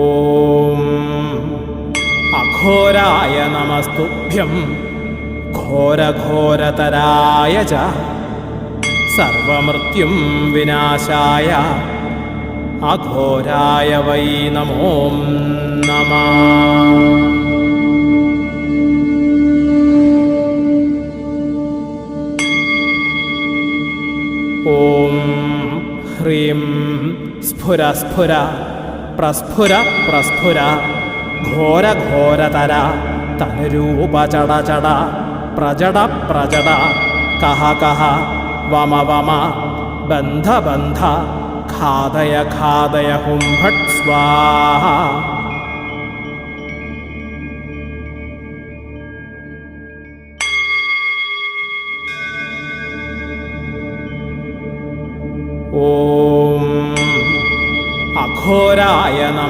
ഓം അഘോരായ നമസ്തുഭ്യം ഘോരഘോരതരായ ച സർവമൃത്യും വിനാശായ അഘോരായ വൈ നമോ നമഃ. ഓം ഹ്രീം സ്ഫുര സ്ഫുര പ്രസ്ഫുര പ്രസ്ഫുര ഘോരഘോരതര തനുരൂപ ചട ചട പ്രജട പ്രജട കഹ കഹ വമ വമ ബന്ധ ബന്ധ ഖാദയ ഖാദയ ഹും ഭട്ട് സ്വാഹ. ഓം അഘോരായ നമഃ.